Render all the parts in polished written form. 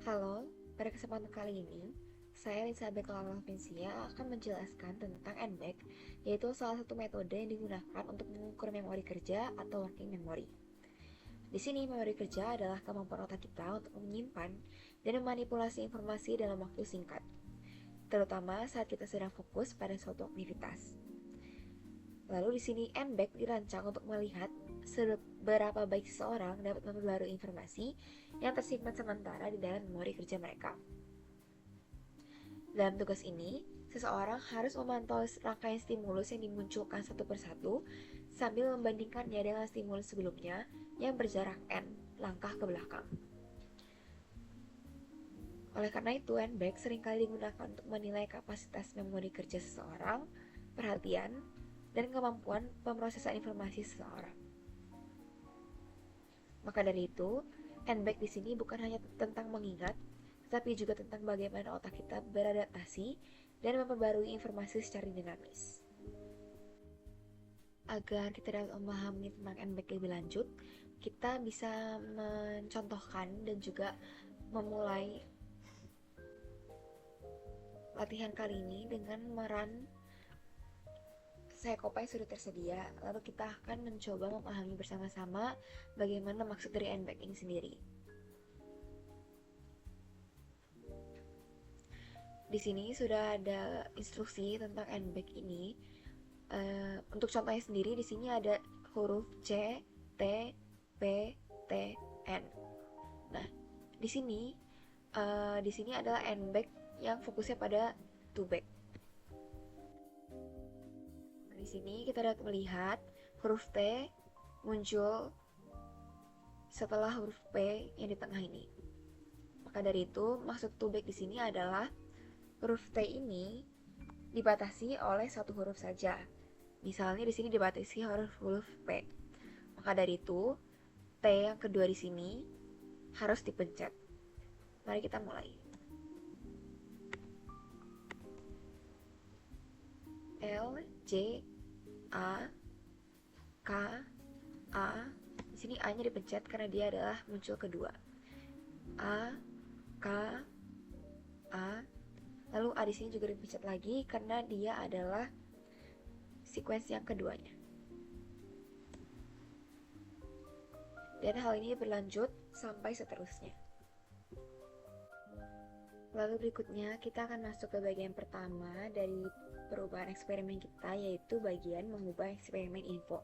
Halo, pada kesempatan kali ini, saya Elizabeth Lara Vinsia akan menjelaskan tentang NBAC, yaitu salah satu metode yang digunakan untuk mengukur memori kerja atau working memory. Di sini, memori kerja adalah kemampuan otak kita untuk menyimpan dan memanipulasi informasi dalam waktu singkat, terutama saat kita sedang fokus pada suatu aktivitas. Lalu di sini NBAC dirancang untuk melihat seberapa baik seseorang dapat memperbarui informasi yang tersimpan sementara di dalam memori kerja mereka. Dalam tugas ini, seseorang harus memantau rangkaian stimulus yang dimunculkan satu persatu sambil membandingkannya dengan stimulus sebelumnya yang berjarak n langkah ke belakang. Oleh karena itu, NBAC seringkali digunakan untuk menilai kapasitas memori kerja seseorang, perhatian, dan kemampuan pemrosesan informasi seseorang. Maka dari itu, NBAC di sini bukan hanya tentang mengingat, tetapi juga tentang bagaimana otak kita beradaptasi dan memperbarui informasi secara dinamis. Agar kita dapat memahami tentang NBAC lebih lanjut, kita bisa mencontohkan dan juga memulai latihan kali ini dengan meran Sekopa yang sudah tersedia. Lalu kita akan mencoba memahami bersama-sama bagaimana maksud dari NBAC ini sendiri. Di sini sudah ada instruksi tentang NBAC ini. Untuk contohnya sendiri di sini ada huruf C, T, P, T, N. Nah, di sini adalah NBAC yang fokusnya pada to back. Di sini kita dapat melihat huruf T muncul setelah huruf P yang di tengah ini. Maka dari itu, maksud to back di sini adalah huruf T ini dibatasi oleh satu huruf saja. Misalnya di sini dibatasi huruf P. Maka dari itu, T yang kedua di sini harus dipencet. Mari kita mulai. L, J, A, K, A. Di sini A-nya dipencet karena dia adalah muncul kedua. A, K, A. Lalu A di sini juga dipencet lagi karena dia adalah sequence yang keduanya. Dan hal ini berlanjut sampai seterusnya. Lalu berikutnya kita akan masuk ke bagian pertama dari perubahan eksperimen kita, yaitu bagian mengubah eksperimen info.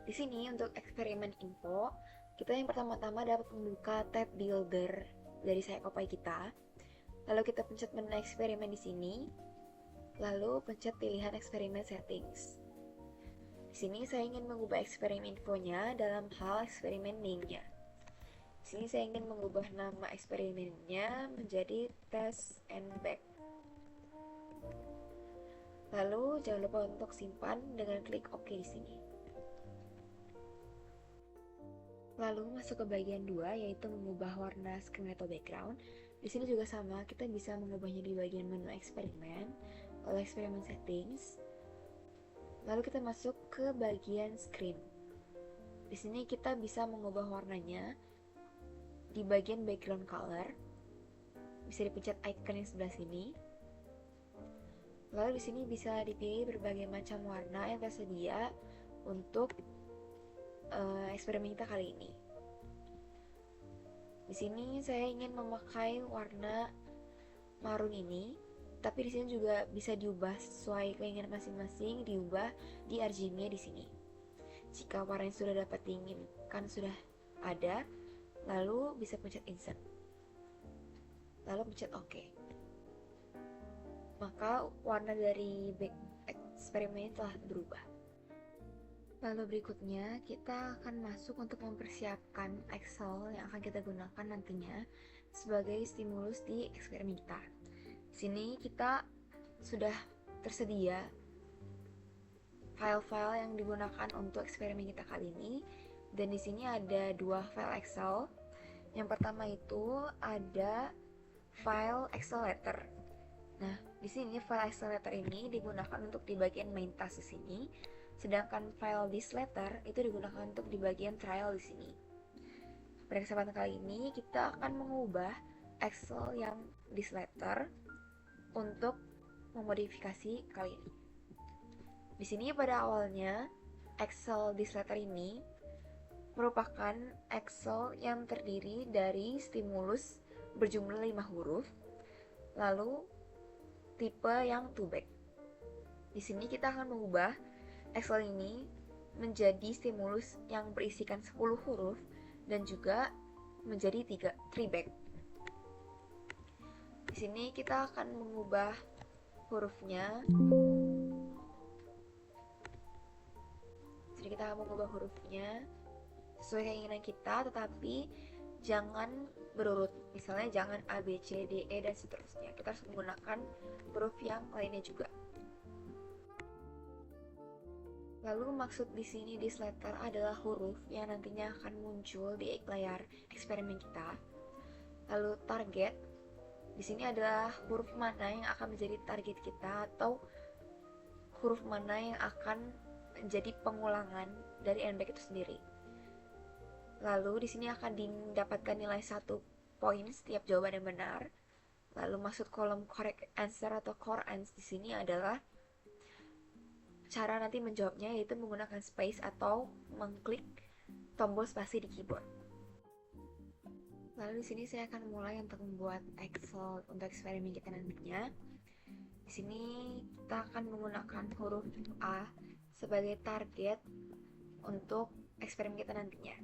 Di sini untuk eksperimen info, kita yang pertama-tama dapat membuka tab builder dari Sekopai kita. Lalu kita pencet menu eksperimen di sini, lalu pencet pilihan eksperimen settings. Di sini saya ingin mengubah eksperimen infonya dalam hal eksperimen name-nya. Di sini saya ingin mengubah nama eksperimennya menjadi test and back. Lalu jangan lupa untuk simpan dengan klik OK di sini. Lalu masuk ke bagian 2, yaitu mengubah warna screen atau background. Di sini juga sama, kita bisa mengubahnya di bagian menu eksperimen, lalu eksperimen settings. Lalu kita masuk ke bagian screen. Di sini kita bisa mengubah warnanya di bagian background color. Bisa dipencet icon yang sebelah sini. Lalu di sini bisa dipilih berbagai macam warna yang tersedia untuk eksperimen kita kali ini. Di sini saya ingin memakai warna marun ini, tapi di sini juga bisa diubah sesuai keinginan masing-masing, diubah di RGB-nya di sini. Jika warna yang sudah dapat diinginkan sudah ada, lalu bisa pencet insert, lalu pencet OK. Maka warna dari eksperimen telah berubah. Lalu berikutnya kita akan masuk untuk mempersiapkan Excel yang akan kita gunakan nantinya sebagai stimulus di eksperimen kita. Di sini kita sudah tersedia file-file yang digunakan untuk eksperimen kita kali ini, dan di sini ada dua file Excel. Yang pertama itu ada file Excel letter. Nah, di sini file Excel letter ini digunakan untuk di bagian main task di sini. Sedangkan file this letter itu digunakan untuk di bagian trial di sini. Pada kesempatan kali ini kita akan mengubah Excel yang this letter untuk memodifikasi kali ini. Di sini pada awalnya Excel this letter ini merupakan Excel yang terdiri dari stimulus berjumlah 5 huruf, lalu tipe yang 2back. Di sini kita akan mengubah Excel ini menjadi stimulus yang berisikan 10 huruf dan juga menjadi 3back. Di sini kita akan mengubah hurufnya. Jadi kita akan mengubah hurufnya sesuai keinginan kita, tetapi jangan berurut. Misalnya jangan A, B, C, D, E, dan seterusnya. Kita harus menggunakan huruf yang lainnya juga. Lalu maksud di sini this letter adalah huruf yang nantinya akan muncul di layar eksperimen kita. Lalu target di sini adalah huruf mana yang akan menjadi target kita atau huruf mana yang akan menjadi pengulangan dari NBAC itu sendiri. Lalu di sini akan didapatkan nilai 1 poin setiap jawaban yang benar. Lalu maksud kolom correct answer atau core answer di sini adalah cara nanti menjawabnya, yaitu menggunakan space atau mengklik tombol spasi di keyboard. Lalu di sini saya akan mulai untuk membuat Excel untuk eksperimen kita nantinya. Di sini kita akan menggunakan huruf A sebagai target untuk eksperimen kita nantinya.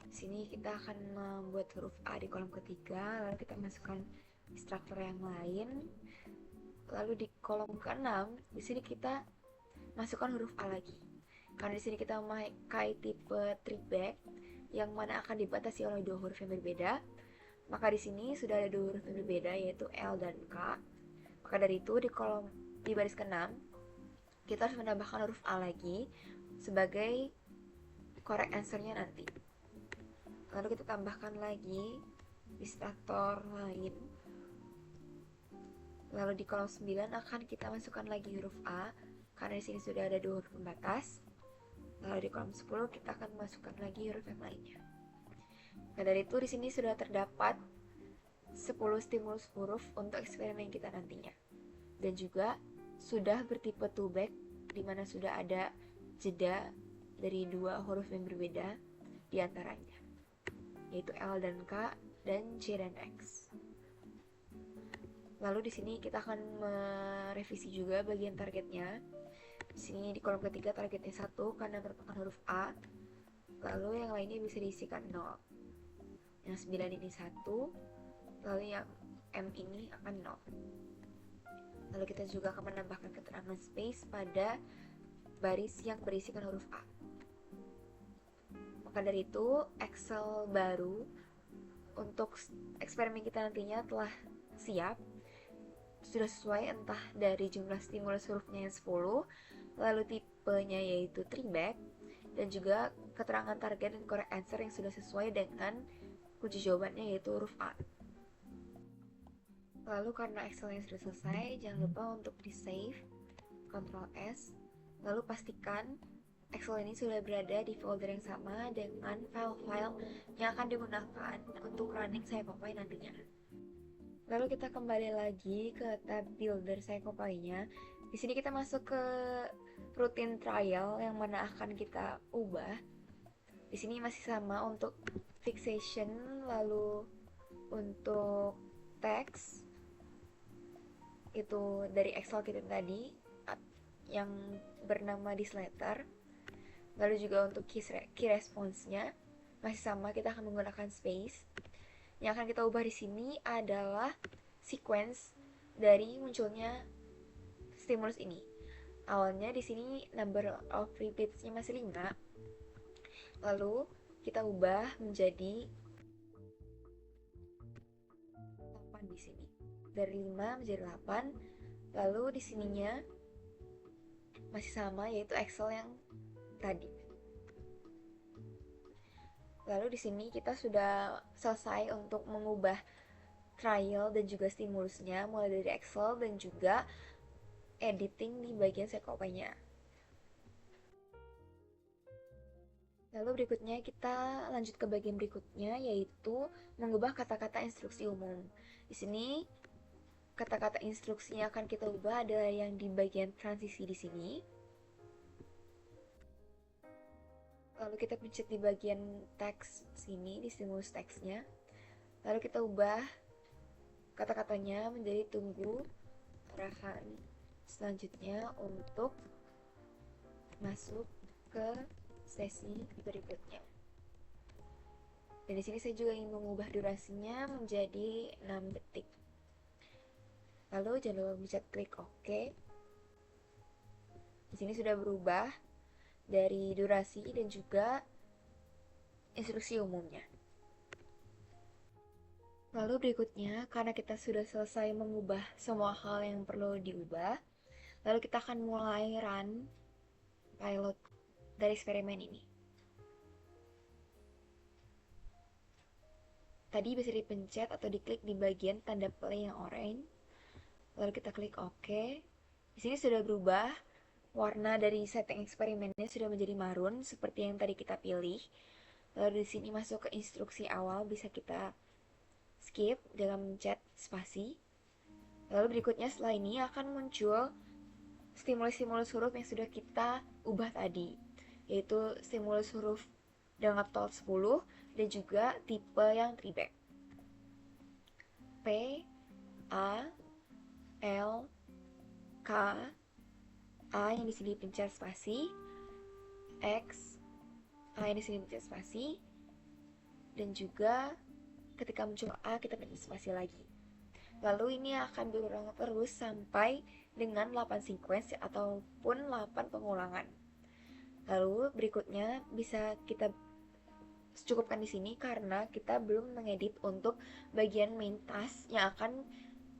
Di sini kita akan membuat huruf A di kolom ketiga, lalu kita masukkan instruktur yang lain. Lalu di kolom ke-6, di sini kita masukkan huruf A lagi. Karena di sini kita memakai tipe 3back yang mana akan dibatasi oleh 2 huruf yang berbeda, maka di sini sudah ada 2 huruf yang berbeda, yaitu L dan K. Maka dari itu di baris ke-6 kita harus menambahkan huruf A lagi sebagai correct answer-nya nanti. Lalu kita tambahkan lagi instruktur lain. Lalu di kolom 9 akan kita masukkan lagi huruf A karena di sini sudah ada 2 huruf pembatas. Lalu di kolom 10 kita akan masukkan lagi huruf yang lainnya. Nah, dari itu di sini sudah terdapat 10 stimulus huruf untuk eksperimen kita nantinya. Dan juga sudah bertipe 2back di mana sudah ada jeda dari 2 huruf yang berbeda di antaranya, yaitu L dan K dan C dan X. Lalu di sini kita akan merevisi juga bagian targetnya. Di sini di kolom ketiga targetnya 1 karena merupakan huruf A. Lalu yang lainnya bisa diisikan 0. Yang 9 ini 1, lalu yang M ini akan 0. Lalu kita juga akan menambahkan keterangan space pada baris yang berisikan huruf A. Maka dari itu, Excel baru untuk eksperimen kita nantinya telah siap. Sudah sesuai entah dari jumlah stimulus hurufnya yang 10, lalu tipenya yaitu 3back, dan juga keterangan target dan correct answer yang sudah sesuai dengan kunci jawabannya yaitu huruf A. Lalu karena Excelnya sudah selesai, jangan lupa untuk di save, Ctrl S, lalu pastikan Excel ini sudah berada di folder yang sama dengan file-file yang akan digunakan untuk running SciComply nantinya. Lalu kita kembali lagi ke tab Builder SciComply-nya. Di sini kita masuk ke routine trial yang mana akan kita ubah. Di sini masih sama untuk fixation, lalu untuk text itu dari Excel kita tadi yang bernama this letter. Lalu juga untuk key response-nya masih sama, kita akan menggunakan space. Yang akan kita ubah di sini adalah sequence dari munculnya stimulus ini. Awalnya di sini number of repeats-nya masih 5. Lalu kita ubah menjadi 8 di sini. Dari 5 menjadi 8. Lalu di sininya masih sama, yaitu Excel yang tadi. Lalu di sini kita sudah selesai untuk mengubah trial dan juga stimulusnya mulai dari Excel dan juga editing di bagian SciComply-nya. Lalu berikutnya kita lanjut ke bagian berikutnya, yaitu mengubah kata-kata instruksi umum. Di sini kata-kata instruksi yang akan kita ubah adalah yang di bagian transisi di sini. Lalu kita pencet di bagian teks sini, di stimulus teksnya. Lalu kita ubah kata-katanya menjadi tunggu arahan selanjutnya untuk masuk ke sesi berikutnya. Dan di sini saya juga ingin mengubah durasinya menjadi 6 detik. Lalu jangan lupa pencet klik OK. Di sini sudah berubah dari durasi dan juga instruksi umumnya. Lalu berikutnya, karena kita sudah selesai mengubah semua hal yang perlu diubah, lalu kita akan mulai run pilot dari eksperimen ini. Tadi bisa dipencet atau diklik di bagian tanda play yang orange. Lalu kita klik OK. Di sini sudah berubah. Warna dari setting eksperimennya sudah menjadi marun seperti yang tadi kita pilih. Lalu di sini masuk ke instruksi awal bisa kita skip dengan mencet spasi. Lalu berikutnya setelah ini akan muncul stimulus-stimulus huruf yang sudah kita ubah tadi, yaitu stimulus huruf dengan tol 10 dan juga tipe yang triback. P, A, L, K, A yang di sini pencet spasi, X, A yang di sini pencet spasi, dan juga ketika muncul A kita pencet spasi lagi. Lalu ini akan berulang terus sampai dengan 8 sequence ataupun 8 pengulangan. Lalu berikutnya bisa kita cukupkan di sini karena kita belum mengedit untuk bagian main task yang akan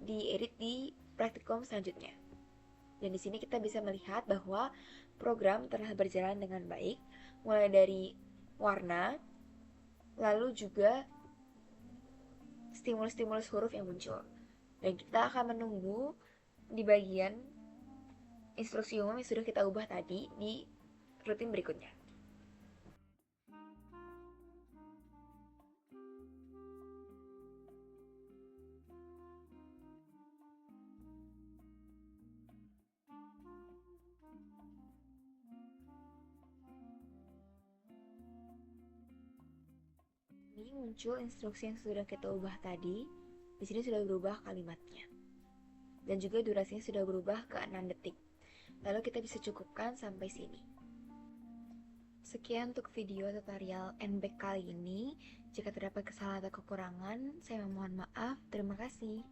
diedit di praktikum selanjutnya. Dan di sini kita bisa melihat bahwa program telah berjalan dengan baik, mulai dari warna, lalu juga stimulus-stimulus huruf yang muncul. Dan kita akan menunggu di bagian instruksi umum yang sudah kita ubah tadi di rutin berikutnya. Ini muncul instruksi yang sudah kita ubah tadi. Di sini sudah berubah kalimatnya. Dan juga durasinya sudah berubah ke 6 detik. Lalu kita bisa cukupkan sampai sini. Sekian untuk video tutorial NBAC kali ini. Jika terdapat kesalahan atau kekurangan, saya mohon maaf. Terima kasih.